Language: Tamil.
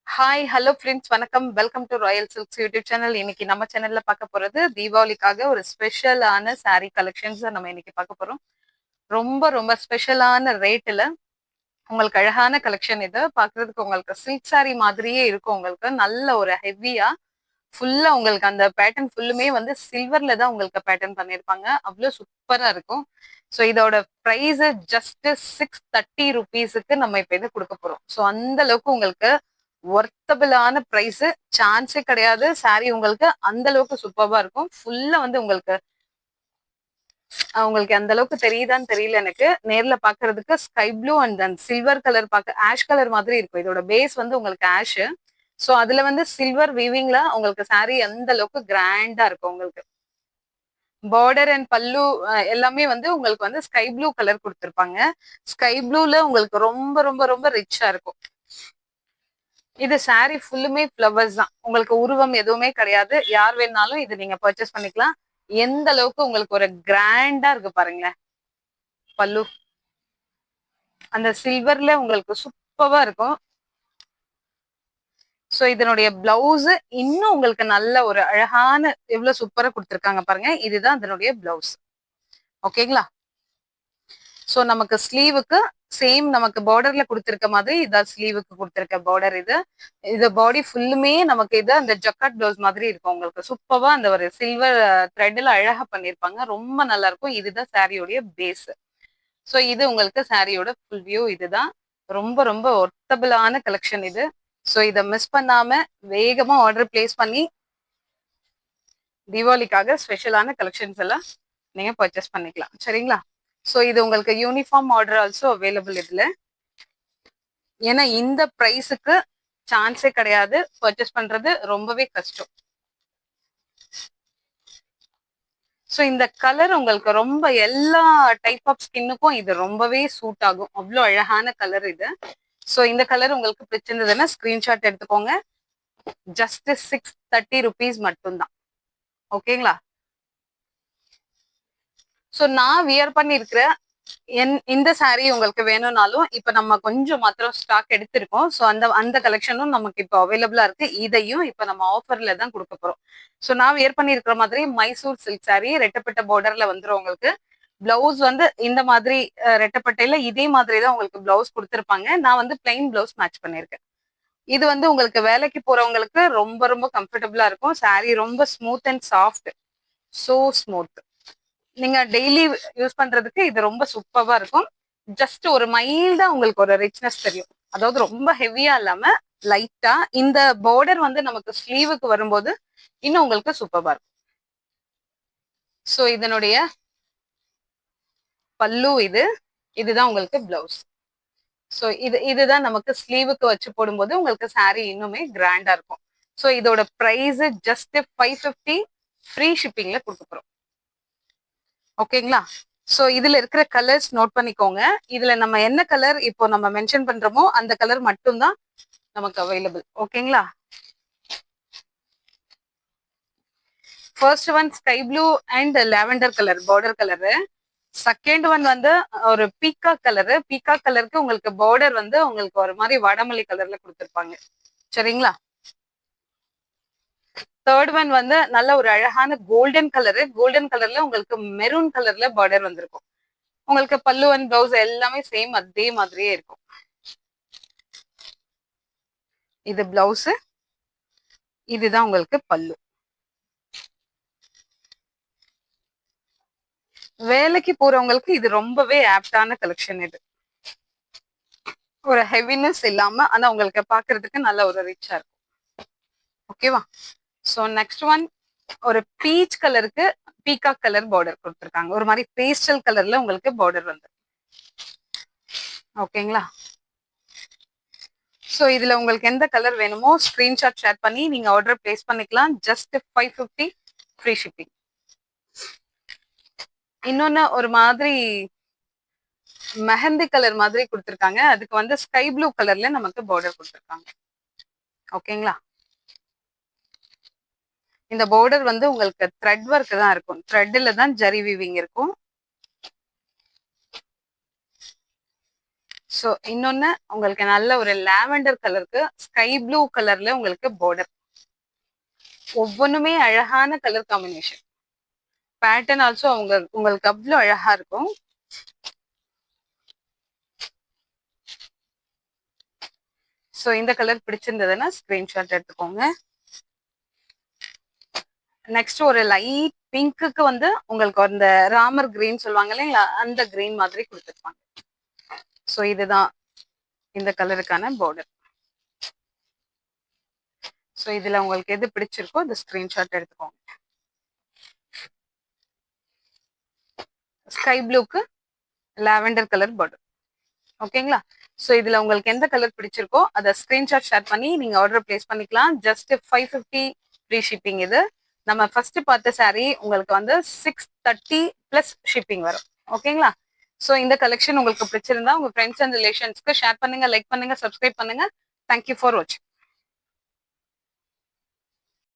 ஹாய் ஹலோ ஃப்ரெண்ட்ஸ் வணக்கம் welcome to Royal silks YouTube channel. இன்னைக்கு நம்ம சேனல்ல பார்க்க போறது தீபாவளிக்காக ஒரு ஸ்பெஷலான saree கலெக்ஷன்ஸ் நம்ம இன்னைக்கு பார்க்க போறோம். ரொம்ப ரொம்ப ஸ்பெஷலான ரேட்ல உங்களுக்கு அழகான கலெக்ஷன். இது பார்க்கிறதுக்கு உங்களுக்கு சில்க் saree மாதிரியே இருக்கும். உங்களுக்கு நல்ல ஒரு ஹெவியா ஃபுல்லா உங்களுக்கு அந்த பேட்டர்ன் ஃபுல்லுமே வந்து சில்வர்ல தான் உங்களுக்கு பேட்டர்ன் பண்ணியிருப்பாங்க. அவ்வளோ சூப்பரா இருக்கும். ஸோ இதோட ப்ரைஸ் ஜஸ்ட் 630 ருபீஸுக்கு நம்ம இப்போ இது கொடுக்க போறோம். ஸோ அந்த அளவுக்கு உங்களுக்கு ஒர்த்தபிளான பிரைஸ் சான்ஸே கிடையாது. சாரி உங்களுக்கு அந்த அளவுக்கு சூப்பர்வா இருக்கும். ஃபுல்லா வந்து உங்களுக்கு உங்களுக்கு அந்த அளவுக்கு தெரியுதான்னு தெரியல. எனக்கு நேர்ல பாக்குறதுக்கு sky blue and then silver colour பார்க்க ஆஷ் கலர் மாதிரி இருக்கும். இதோட பேஸ் வந்து உங்களுக்கு ஆஷ். ஸோ அதுல வந்து சில்வர் வீவிங்ல உங்களுக்கு சாரி அந்த அளவுக்கு கிராண்டா இருக்கும். உங்களுக்கு பார்டர் அண்ட் பல்லு எல்லாமே வந்து உங்களுக்கு வந்து ஸ்கை ப்ளூ கலர் கொடுத்துருப்பாங்க. ஸ்கை ப்ளூல உங்களுக்கு ரொம்ப ரொம்ப ரொம்ப ரிச்சா இருக்கும். இது saree ஃபுல்லுமே ஃப்ளவர்ஸ் தான். உங்களுக்கு உருவம் எதுவுமே கிடையாது. யார் வேணாலும் இது நீங்க பர்ச்சேஸ் பண்ணிக்கலாம். எந்த அளவுக்கு உங்களுக்கு ஒரு கிராண்டா இருக்கு பாருங்களேன். பல்லு அந்த சில்வர்ல உங்களுக்கு சூப்பரா இருக்கும். சோ இதனுடைய பிளவுஸ் இன்னும் உங்களுக்கு நல்ல ஒரு அழகான எவ்வளவு சூப்பரா கொடுத்துருக்காங்க பாருங்க. இதுதான் இதனுடைய பிளவுஸ். ஓகேங்களா? சோ நமக்கு ஸ்லீவுக்கு சேம் நமக்கு பார்டர்ல கொடுத்திருக்க மாதிரி இதான் ஸ்லீவுக்கு கொடுத்திருக்க பார்டர். இது பாடி ஃபுல்லுமே நமக்கு இது அந்த ஜக்காட் பிளவுஸ் மாதிரி இருக்கும். உங்களுக்கு சூப்பரா அந்த ஒரு சில்வர் த்ரெட்ல அழகா பண்ணிருப்பாங்க. ரொம்ப நல்லா இருக்கும். இதுதான் சாரியோடைய பேஸ். சோ இது உங்களுக்கு சாரியோட ஃபுல் வியூ. இதுதான் ரொம்ப ரொம்ப ஒர்த்தபிளான கலெக்ஷன் இது. சோ இதை மிஸ் பண்ணாம வேகமா ஆர்டர் பிளேஸ் பண்ணி தீபாவளிக்காக ஸ்பெஷலான கலெக்ஷன்ஸ் எல்லாம் நீங்க பர்ச்சேஸ் பண்ணிக்கலாம். சரிங்களா? சோ இது உங்களுக்கு யூனிஃபார்ம் ஆர்டர் ஆல்சோ அவைலபிள் இதுல. ஏன்னா இந்த பிரைஸுக்கு சான்ஸே கிடையாது. பர்ச்சேஸ் பண்றது ரொம்பவே கஷ்டம். ஸோ இந்த கலர் உங்களுக்கு ரொம்ப எல்லா டைப் ஆஃப் ஸ்கின்னுக்கும் இது ரொம்பவே சூட் ஆகும். அவ்வளோ அழகான கலர் இது. ஸோ இந்த கலர் உங்களுக்கு பிடிச்சிருந்ததுன்னா ஸ்கிரீன்ஷாட் எடுத்துக்கோங்க. ஜஸ்ட் 630 ருபீஸ் மட்டும்தான். ஓகேங்களா? ஸோ நான் வியர் பண்ணியிருக்கிற இந்த saree உங்களுக்கு வேணும்னாலும் இப்ப நம்ம கொஞ்சம் மாத்திரம் ஸ்டாக் எடுத்திருக்கோம். ஸோ அந்த அந்த கலெக்ஷனும் நமக்கு இப்போ அவைலபிளா இருக்கு. இதையும் இப்ப நம்ம ஆஃபர்ல தான் கொடுக்க போறோம். ஸோ நான் வியர் பண்ணியிருக்கிற மாதிரி மைசூர் சில்க் saree ரெட்டப்பட்ட பார்டர்ல வந்துடும். உங்களுக்கு பிளவுஸ் வந்து இந்த மாதிரி ரெட்டப்பட்டையில இதே மாதிரி தான் உங்களுக்கு பிளவுஸ் கொடுத்துருப்பாங்க. நான் வந்து பிளைன் பிளவுஸ் மேட்ச் பண்ணியிருக்கேன். இது வந்து உங்களுக்கு வேலைக்கு போறவங்களுக்கு ரொம்ப ரொம்ப கம்ஃபர்டபுளா இருக்கும். saree ரொம்ப smooth and soft. So smooth. நீங்க டெய்லி யூஸ் பண்றதுக்கு இது ரொம்ப சூப்பரா இருக்கும். ஜஸ்ட் ஒரு மைல்டா உங்களுக்கு ஒரு ரிச்னஸ் தெரியும். அதாவது ரொம்ப ஹெவியா இல்லாம லைட்டா இந்த பார்டர் வந்து நமக்கு ஸ்லீவுக்கு வரும்போது இன்னும் உங்களுக்கு சூப்பரா இருக்கும். சோ இதனுடைய பல்லு இதுதான் உங்களுக்கு பிளவுஸ். சோ இதுதான் நமக்கு ஸ்லீவுக்கு வச்சு போடும்போது உங்களுக்கு saree இன்னுமே கிராண்டா இருக்கும். சோ இதோட பிரைஸ் ஜஸ்ட் 550 ஃப்ரீ ஷிப்பிங்ல கொடுக்க போறோம். ஓகேங்களா? சோ இதுல இருக்கிற கலர்ஸ் நோட் பண்ணிக்கோங்க. இதுல நம்ம என்ன கலர் இப்போ நம்ம மென்ஷன் பண்றோமோ அந்த கலர் மட்டும்தான் நமக்கு அவைலபிள். ஓகேங்களா? First one sky blue and lavender colour border colour. Second one வந்து ஒரு பீகாக் கலரு. பீகாக் கலருக்கு உங்களுக்கு பார்டர் வந்து உங்களுக்கு ஒரு மாதிரி வடமல்லி கலர்ல கொடுத்துருப்பாங்க. சரிங்களா? தேர்ட் ஒன் வந்து நல்ல ஒரு அழகான கோல்டன் கலரு. கோல்டன் கலர்ல உங்களுக்கு மெரூன் கலர்ல பார்டர் வந்திருக்கும். உங்களுக்கு பல்லு அண்ட் பிளவுஸ் எல்லாமே சேம் அதே மாதிரியே இருக்கும். இது பிளவுஸ், இதுதான் உங்களுக்கு பல்லு. வேலைக்கு போறவங்களுக்கு இது ரொம்பவே ஆப்டான கலெக்ஷன். இது ஒரு ஹெவினஸ் இல்லாம ஆனா உங்களுக்கு பாக்குறதுக்கு நல்ல ஒரு ரிச்சா இருக்கும். ஓகேவா? சோ நெக்ஸ்ட் ஒன் ஒரு பீச் கலருக்கு பீகாக் கலர் பார்டர் கொடுத்துருக்காங்க. ஒரு மாதிரி பேஸ்டல் கலர்ல உங்களுக்கு பார்டர் வந்து. ஓகேங்களா? ஸோ இதுல உங்களுக்கு எந்த கலர் வேணுமோ ஸ்கிரீன்ஷாட் ஷேர் பண்ணி நீங்க ஆர்டர் பிளேஸ் பண்ணிக்கலாம். Just 550 free shipping. இன்னொன்னு ஒரு மாதிரி மெஹந்தி கலர் மாதிரி கொடுத்துருக்காங்க. அதுக்கு வந்து ஸ்கை ப்ளூ கலர்ல நமக்கு பார்டர் கொடுத்துருக்காங்க. ஓகேங்களா? இந்த பார்டர் வந்து உங்களுக்கு த்ரெட் ஒர்க் தான் இருக்கும். த்ரெட்ல தான் ஜரி வீவிங் இருக்கும். ஸோ இன்னொன்னு உங்களுக்கு நல்ல ஒரு லாவெண்டர் கலருக்கு ஸ்கை ப்ளூ கலர்ல உங்களுக்கு பார்டர். ஒவ்வொன்றுமே அழகான கலர் காம்பினேஷன். பேட்டர்ன் ஆல்சோ உங்களுக்கு அவ்வளோ அழகா இருக்கும். ஸோ இந்த கலர் பிடிச்சிருந்ததுன்னா ஸ்கிரீன்ஷாட் எடுத்துக்கோங்க. நெக்ஸ்ட் ஒரு லைட் பிங்க்குக்கு வந்து உங்களுக்கு அந்த ராமர் கிரீன் சொல்லுவாங்க இல்லைங்களா, அந்த கிரீன் மாதிரி கொடுத்துருப்பாங்க. ஸோ இதுதான் இந்த கலருக்கான பார்டர். ஸோ இதுல உங்களுக்கு எது பிடிச்சிருக்கோ அது ஸ்கிரீன்ஷாட் எடுத்துக்கோங்க. ஸ்கை ப்ளூக்கு லாவெண்டர் கலர் பார்டர். ஓகேங்களா? ஸோ இதுல உங்களுக்கு எந்த கலர் பிடிச்சிருக்கோ அதை ஸ்கிரீன்ஷாட் ஷேர் பண்ணி நீங்க ஆர்டர் பிளேஸ் பண்ணிக்கலாம். Just 550 free shipping. இது நம்ம ஃபர்ஸ்ட் பார்த்த சாரீ உங்களுக்கு வந்து 630 பிளஸ் ஷிப்பிங் வரும். ஓகேங்களா? ஸோ இந்த கலெக்ஷன் உங்களுக்கு பிடிச்சிருந்தா உங்க ஃப்ரெண்ட்ஸ் அண்ட் ரிலேஷன்ஸ்க்கு ஷேர் பண்ணுங்க, லைக் பண்ணுங்க, சப்ஸ்கிரைப் பண்ணுங்க. தேங்க்யூ ஃபார் வாட்சிங்.